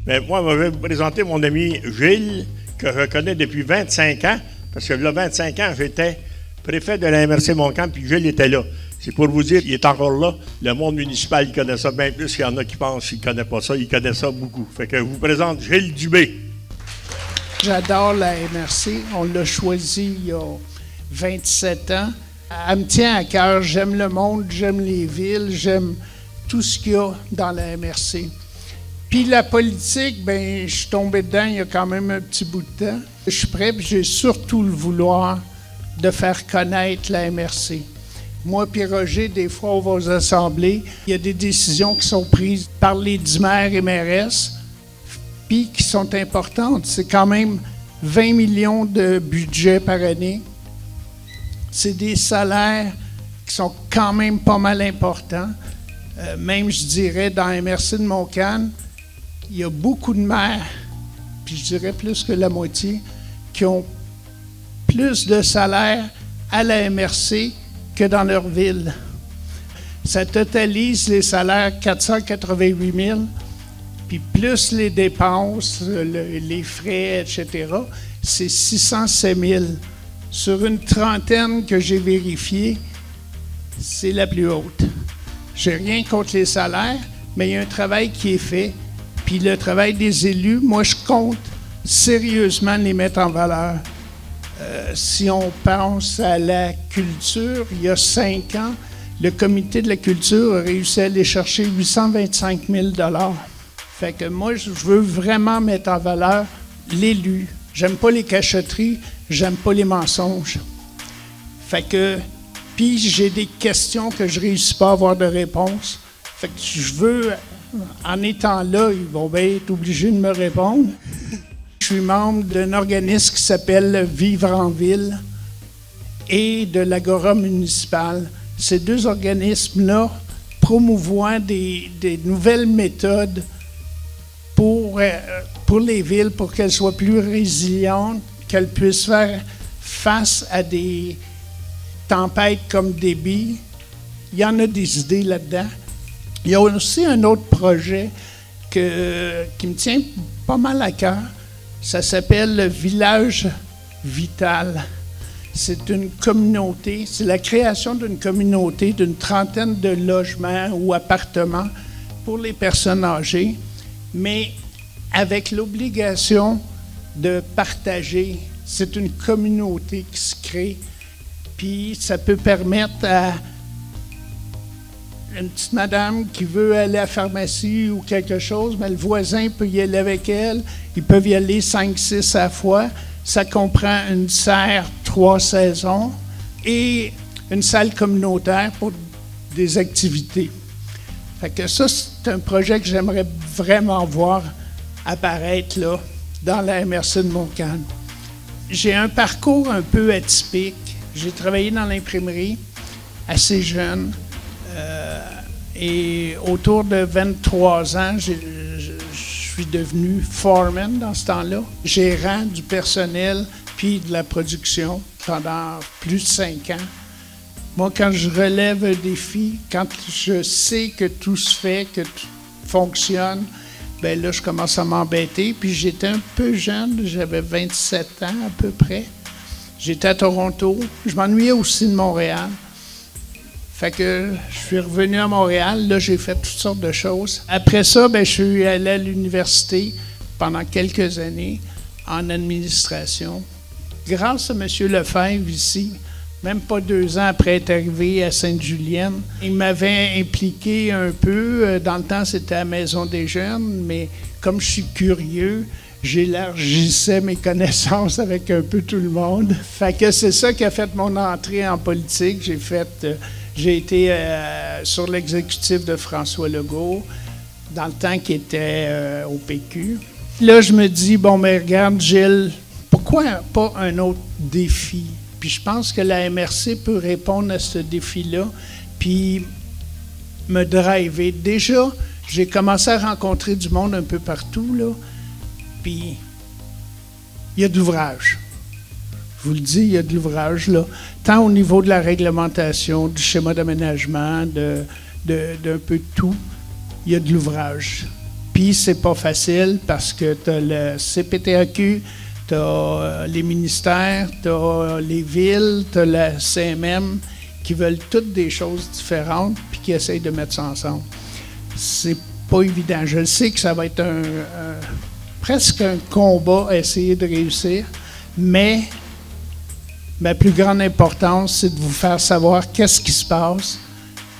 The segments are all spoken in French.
Mais moi, je vais vous présenter mon ami Gilles, que je connais depuis 25 ans, parce que là, 25 ans, j'étais préfet de la MRC Montcalm, puis Gilles était là. C'est pour vous dire qu'il est encore là. Le monde municipal, il connaît ça bien plus qu'il y en a qui pensent qu'il ne connaît pas ça. Il connaît ça beaucoup. Fait que je vous présente Gilles Dubé. J'adore la MRC. On l'a choisi il y a 27 ans. Elle me tient à cœur. J'aime le monde, j'aime les villes, j'aime tout ce qu'il y a dans la MRC. Puis la politique, ben, je suis tombé dedans il y a quand même un petit bout de temps. Je suis prêt, puis j'ai surtout le vouloir de faire connaître la MRC. Moi puis Roger, des fois, on va aux assemblées. Il y a des décisions qui sont prises par les 10 maires et mairesses, puis qui sont importantes. C'est quand même 20 millions de budget par année. C'est des salaires qui sont quand même pas mal importants. Même, je dirais, dans la MRC de Montcalm, il y a beaucoup de maires, puis je dirais plus que la moitié, qui ont plus de salaires à la MRC que dans leur ville. Ça totalise les salaires 488 000, puis plus les dépenses, les frais, etc., c'est 607 000. Sur une trentaine que j'ai vérifiée, c'est la plus haute. J'ai rien contre les salaires, mais il y a un travail qui est fait. Puis le travail des élus, moi, je compte sérieusement les mettre en valeur. Si on pense à la culture, il y a 5 ans, le comité de la culture a réussi à aller chercher 825 000 $. Fait que moi, je veux vraiment mettre en valeur l'élu. J'aime pas les cachotteries, j'aime pas les mensonges. Fait que, puis j'ai des questions que je réussis pas à avoir de réponse. Fait que je veux, en étant là, ils vont bien être obligés de me répondre. Je suis membre d'un organisme qui s'appelle Vivre en ville et de l'Agora municipale. Ces deux organismes-là promouvoient des nouvelles méthodes pour les villes, pour qu'elles soient plus résilientes, qu'elles puissent faire face à des tempêtes comme Débby. Il y en a des idées là-dedans. Il y a aussi un autre projet qui me tient pas mal à cœur. Ça s'appelle le Village Vital. C'est une communauté, c'est la création d'une communauté d'une trentaine de logements ou appartements pour les personnes âgées, mais avec l'obligation de partager. C'est une communauté qui se crée, puis ça peut permettre à une petite madame qui veut aller à la pharmacie ou quelque chose, mais le voisin peut y aller avec elle. Ils peuvent y aller 5-6 à la fois. Ça comprend une serre 3 saisons et une salle communautaire pour des activités. Fait que ça, c'est un projet que j'aimerais vraiment voir apparaître là, dans la MRC de Montcalm. J'ai un parcours un peu atypique. J'ai travaillé dans l'imprimerie assez jeune. Et autour de 23 ans, je suis devenu foreman dans ce temps-là, gérant du personnel puis de la production pendant plus de 5 ans. Moi, quand je relève un défi, quand je sais que tout se fait, que tout fonctionne, bien là, je commence à m'embêter. Puis j'étais un peu jeune, j'avais 27 ans à peu près. J'étais à Toronto. Je m'ennuyais aussi de Montréal. Fait que je suis revenu à Montréal. Là, j'ai fait toutes sortes de choses. Après ça, bien, je suis allé à l'université pendant quelques années en administration. Grâce à M. Lefebvre ici, même pas 2 ans après être arrivé à Sainte-Julienne, il m'avait impliqué un peu. Dans le temps, c'était à la Maison des Jeunes, mais comme je suis curieux, j'élargissais mes connaissances avec un peu tout le monde. Fait que c'est ça qui a fait mon entrée en politique. J'ai été sur l'exécutif de François Legault, dans le temps qu'il était au PQ. Là, je me dis, bon, mais regarde, Gilles, pourquoi pas un autre défi? Puis je pense que la MRC peut répondre à ce défi-là, puis me driver. Déjà, j'ai commencé à rencontrer du monde un peu partout, là, puis il y a de l'ouvrage. Je vous le dis, il y a de l'ouvrage, là, tant au niveau de la réglementation, du schéma d'aménagement, d'un peu de tout, il y a de l'ouvrage. Puis c'est pas facile parce que tu as le CPTAQ, tu as les ministères, tu as les villes, tu as la CMM qui veulent toutes des choses différentes puis qui essayent de mettre ça ensemble. C'est pas évident. Je sais que ça va être presque un combat à essayer de réussir, mais ma plus grande importance, c'est de vous faire savoir qu'est-ce qui se passe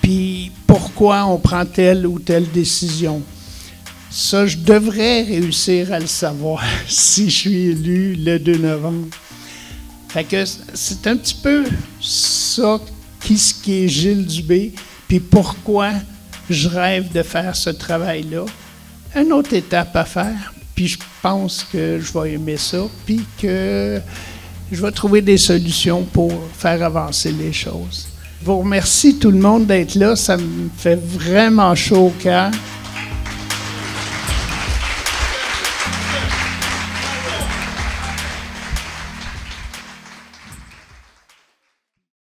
puis pourquoi on prend telle ou telle décision. Ça, je devrais réussir à le savoir si je suis élu le 2 novembre. Fait que c'est un petit peu ça qui est Gilles Dubé, puis pourquoi je rêve de faire ce travail-là. Une autre étape à faire, puis je pense que je vais aimer ça, puis que je vais trouver des solutions pour faire avancer les choses. Je vous remercie tout le monde d'être là, ça me fait vraiment chaud au cœur.